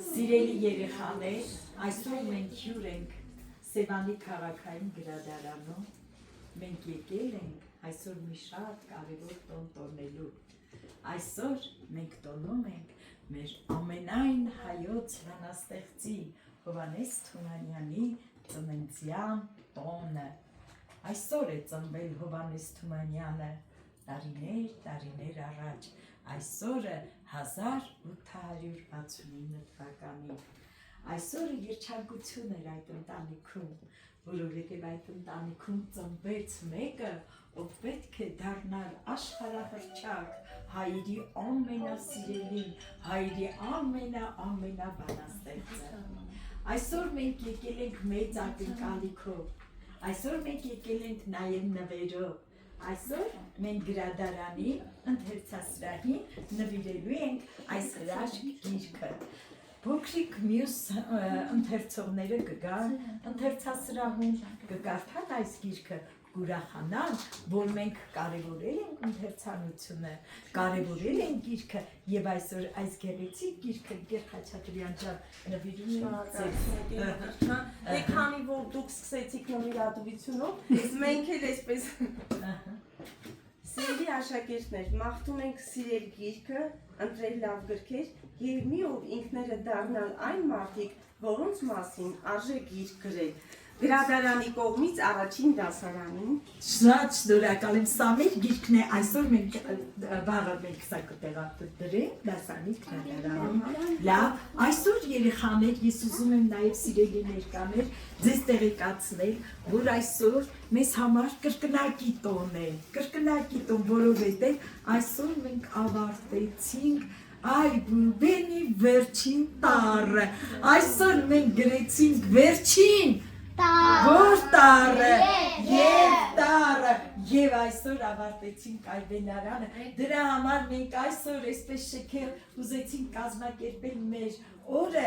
Սիրելի երեխաներ, այսօր մենք հյուր ենք Սևանի քաղաքային գրադարանում, մենք եկել ենք այսօր մի շատ կարևոր տոն տոնելու, այսօր մենք տոնում ենք մեր ամենայն հայոց հնաստեղծի Հովհաննես Թումանյանի ծննդյան տոնը, այսօր է ծնվել Հովհաննես Թումանյանը, տարիներ առաջ, այսօրը 1869 թվականին, այսօրը երջանկություն էր այդ ընտանիքում, որովհետև այդ ընտանիքում ծնվեց մեկը, ով պետք է դառնար աշխարհահռչակ, հայերի ամենասիրելին, հայերի ամենաբանաստեղծը, այսօր մենք եկել ենք մեծ ակնկալիքով, այսօր մենք եկել ենք նաև նվերով, այսօր մենք գրադարանի ընթերցասրահին նվիրելու ենք այս հրաշք գիրքը, փոքրիկ մյուս ընթերցողները կգան ընթերցասրահում, կկարդան այս գիրքը, կուրախանան, որ մենք կարևորել ենք ընթերցանությունը, կարևորել ենք գիրքը եւ այսօր այս գեղեցիկ գիրքը Գեր Խաչատրյան ջան նվիրում ենք ձեզ։ Դե քանի որ դուք սկսեցիք նվիրատվությունով, մենք էլ այսպես Սիրելի աշակերտներ, մաղթում ենք սիրել գիրքը, ընտրել լավ գրքեր եւ մի օր ինքները դառնալ այն մարդիկ, որոնց մասին արժե գիրք գրել։ Գրադարանի կողմից առաջին դասարանին։ Շատ շնորհակալ եմ, սա մեր գիրքն է, այսօր մենք վաղը մենք սա կտեղադրենք դասարանի գրադարանում։ Լավ, այսօր երեխաներ, ես ուզում եմ նաև սիրելի ներկաներ ձեզ տեղեկացնել, որ այսօր մեզ համար կրկնակի տոն է, կրկնակի տոն, որովհետև այսօր մենք ավարտեցինք Այ Բուբենի վերջին տառը, այսօր մենք գրեցինք վերջին Որ տառը և տառը և այսօր ավարտեցինք այբենարանը, դրա համար մենք այսօր այսպես շքեղ ուզեցինք կազմակերպել մեր օրը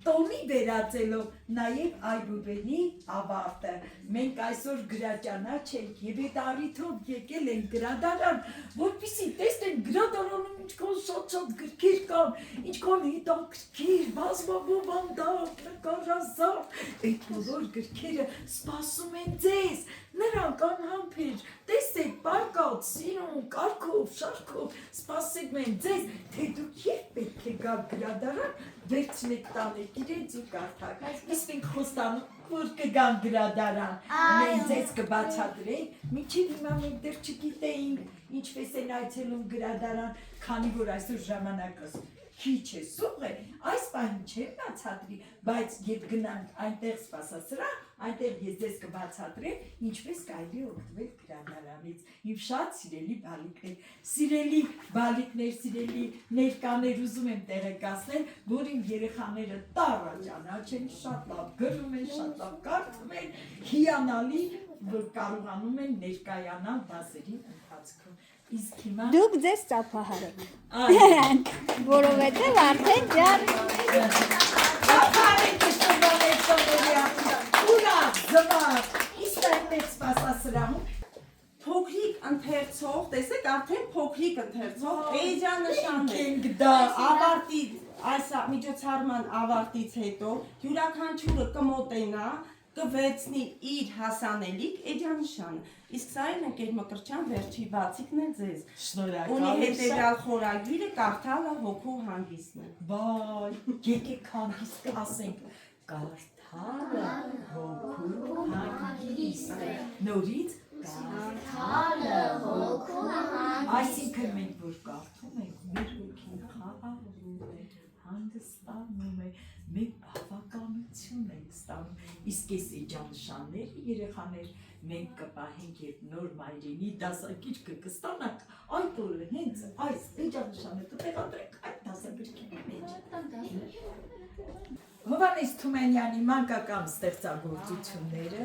տոնի վերածելով նաև Այբուբենի ավարտը, մենք այսօր գրաճանաչ ենք և այդ առիթով եկել ենք գրադարան, որպեսզի տեսնենք գրադարանում ինչքան շատ գրքեր կան, ինչքան հետաքրքիր, բազմաբովանդակ, նկարազարդ, այդ բոլոր գրքերը սպասում են ձեզ, նրանք անհամբեր, տեսեք, պարկած, սիրուն, կարգով, շարքով, սպասում են ձեզ, թե դուք երբ պետք է գաք գրադարան, վերցնեք տանեք իրենց ու կարդաք, իսկ մենք խոստանում, որ կգան գրադարան, մենք ձեզ կբացատրենք, մինչև հիմա մենք դեռ չգիտեինք, ինչպես են այցելում գրադարան, քանի որ այսօր ժամանակս քիչ է սուղ է, այս պահին չեմ բացատրի, բայց երբ գնանք այնտեղ սպասասրահ, այնտեղ ես ձեզ կբացատրեմ, ինչպես կարելի օգտվել գրադարանից, իմ շատ սիրելի բալիկներ, սիրելի ներկաներ ուզում եմ տեղեկացնել, որ իմ երեխաները տառը ճանաչ են, շատ լավ գրում են, շատ լավ կարդում են, հիանալի, որ կարողանում են ներկայանալ դասերի ընթացքում։ Դուք ձեզ ծափահարեք, որովհետև արդեն ջան ծափահարեք ուրախ, զվար, իսկ այնտեղ սպասասրահում Փոքրիկ ընթերցող, տեսեք արդեն փոքրիկ ընթերցող, էջանշան է, ավարտի, այս միջոցառման ավարտից հետո յուրաքանչյուրը կմոտենա, կվեցնի իր հասանելիք էջանշանը, իսկ սա էլ ընկեր Մկրտչյան վերջի բացիկն է ձեզ, ունի հետևյալ խորագիրը կարդալը հոգու հանգիստն է։ Բայ, եկեք հանգիստ ասենք, կարդալը հոգու հանգիստ է, նորից կարդալը հոգու հանգիստ, այսինքն մենք որ կարդում ենք, մեր հոգին խաղաղում է, հանգստանում է, մենք բավականություն ենք ստանում, իսկ այս էջանշանները երեխաներ մենք կպահենք երբ նոր մայրենի դասագիրքը կստանանք, այդ օրը հենց այս էջանշանը կտեղադրենք այդ դասագրքի մեջ։ Հովհաննես Թումանյանի մանկական ստեղծագործությունները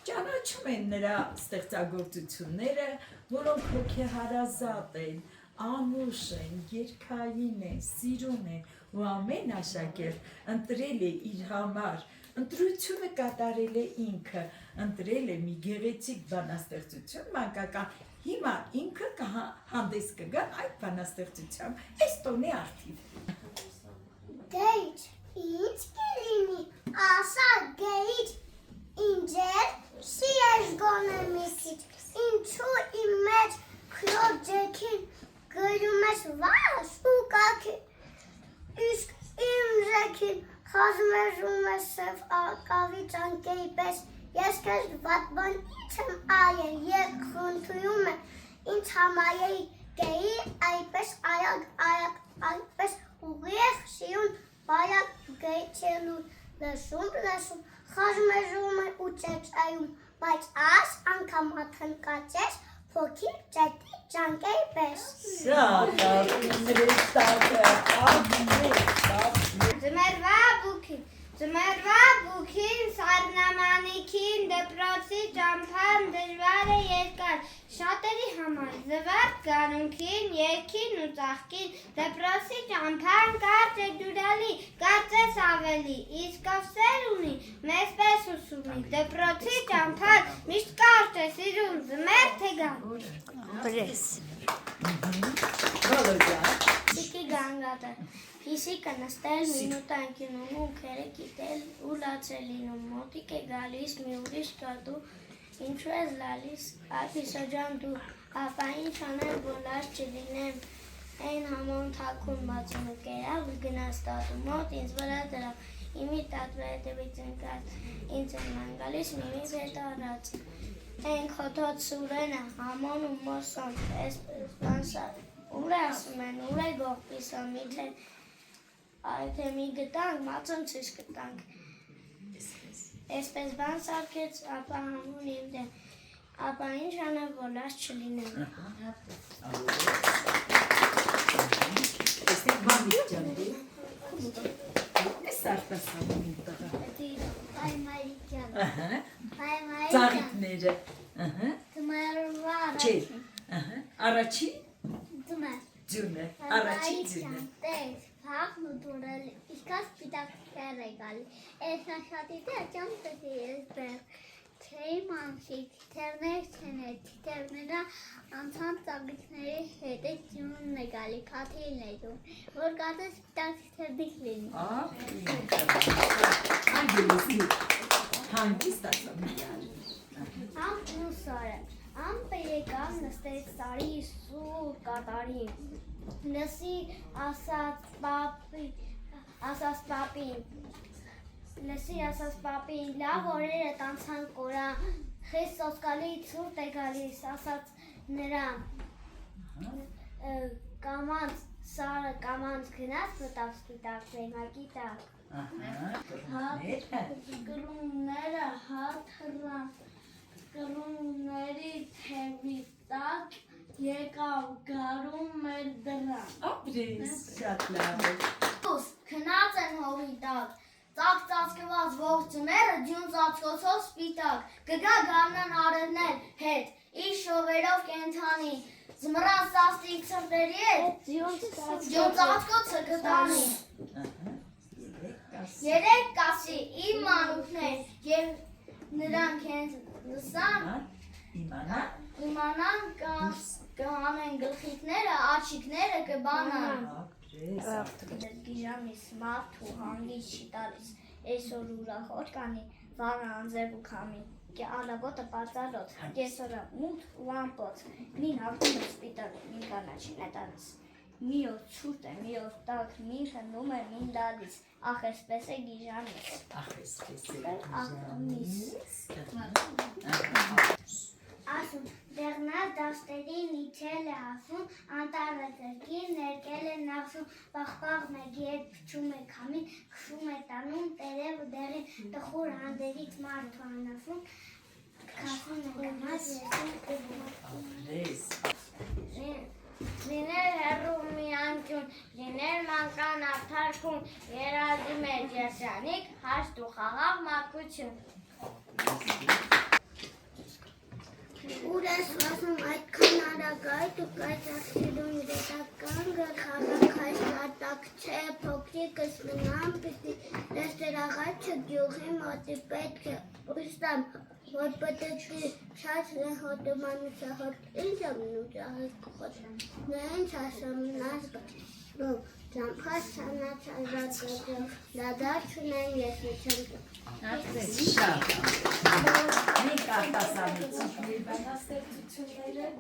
ճանաչում են նրա ստեղծագործությունները, որոնք հոգեհարազատ են, անուշ են, երգային են, սիրուն են, ու ամեն աշակերտ ընտրել է իր համար, ընտրությունը կատարել է ինքը, ընտրել է մի գեղեցիկ բանաստեղծություն մանկական Հիմա ինքը հանդես կգա այդ բանաստեղծությամբ այս տոնի արդիվ։ Գեյջ, ինչ կլինի, ասա գեյջ, ինջեր, շիեր գոնը մի քիչ, ինչու իմ մեջ քյոտ ջեքին գրում ես վաշ ու կակին, իսկ իմ ջեքին խազմեժում ես սև ակավի ճանկեի պես, ես կեզ վատբան ինչ եմ այել և խնդույում եմ, ինձ համայեի գեի այպես այպես ուղիեղ շիուն բայակ գեյչելու լսում, խազմեժում է ու ճեճայում, բայց աս անգամ աթնկաճես փոքիր ճետի ճանկեի պես։ Ձմեռվա բուքին, սառնամանիքին, դպրոցի ճամփան դժվար է երկար, շատերի համար զվարթ գանունքին, երգին ու ծաղկին, դպրոցի ճամփան կարճ է դուրալի, կարծես ավելի, իսկ ով սեր ունի, մեզ պես ուսումի, դպրոցի ճամփան միշտ կարճ է սիրում, զմեր թե գան։ Բրես։ Սիկի գանգատը, Ֆիսիկը նստել, մինուտը ընկնում, ունքերը կիտել ու լացել լինում, մոտիկ է գալիս, մի ուրիշ կա դու, ինչու ես լալիս, Ափիսո ջան դու, ապա ինչ անեմ, որ լաց չլինեմ, այն համոն թաքուն բացումը կերավ ու գնաց տատու մոտ, ինձ վրա դրավ, իմի տատվա հետևից ընկած, ինձ են ման գալիս, միմից հետ առած, այն խոտոտ սուրենը, համոն ու մոսոն, այսպես բանսար, ուր է ասում են, ուր է գողպիսը, միթե Այդ մի գտանք, մածնցիս գտանք, այսպես բան սարքեց, ապա համուն իմ դեմ, ապա ինչ անեմ, որ լաց չլինեմ։ Այստեղ բանից ջանելի, ես արտասանում իմ տղա։ Բայ մայրիկյան, Ծաղիկները, ձմեռվա չէ, առաջի ձմեռ, ձյունը, առաջի ձյունը։ տես, փախն ու դուրել, իսկաս պիտակ տեր է գալի, ես նաշատի տեր ճամ տետի ես բեր, չէի մանշի, թիթերներ չեն է, թիթերները անցան ծագիքների հետ է ձյունն է գալի, կաթիլն է դուն, որ կատես պիտակ թիթերդիք լինի։ Անգելիսի, հանգիստ ասամ միար։ Ամպ ու սարը, ամպը եկավ նստեց սարի սուր կատարին, լսի ասաց պապին, լավ օրերը տանցան կորա, խես սոսկալի ցուրտ է գալիս, ասաց նրան, կամանց սարը կամանց գնաց մտավ սպիտակ վենակի տակ, կրունները հաթռան, կրունների թևի տակ, եկավ գարում մեր դրան։ Ապրես, շատ լավ է։ Քնած են հողի տակ, ծածկված ողջ ձմեռը ձյուն ծածկոցով սպիտակ, կգա գարնան արևներ հետ, իր շողերով կենթանի, ձմռան սաստիկ ցրտերի հետ, ձյուն ծածկոցը կտանի։ Երեք կասի իմ մանուկներ, և նրանք հենց լսան, իմանան կհանեն գլխիկները, աչիկները կբանան։ Գիժամիս մարդ ու հանգից չի տալիս, այսօր ուրախոտ կանի, վաղը անձև ու քամի, անագոտը պարծալոց, կեսորը մութ ու ամպոց, մին հավտումը սպիտակ, մին կանաչին է տանս, մի օր չուրտ է, մի օր տակ, մին խնում է, մին դալիս, ախ այսպես է գիժամիս։ Ասում, դեղնալ դաստերին իջել է ասում, անտարը ձրկին ներկել է նախսում, պաղպաղն է գետ փչում է քամին, քշում է տանում, տերև ու դեղին, տխուր հանդերից մարդու անասում, քասում է գնաց եսում, լիներ հեռու մի անկյուն, լիներ մանկան արդարքում, երազի մեր եսրանիկ, հաշտ ու խաղաղ մարկություն։ Ուր ես ասում այդքան արագայ դու կայսարցիդուն դետական գլխավակ հայստատակ չէ փոքրիկս մնամ պիտի դեստեր աղաչը գյուղի մոտի պետք է ուստամ որ պետքի շատ հոտոմանուցա հոտ ինձ ամնուճա հսկոտ նա ինձ ասամ նազգա Ճամփաշ չանաչազատը դադար չունեն ես չեմ Շատ։ Մենք արտասանեցինք մեր բանաստեղծությունները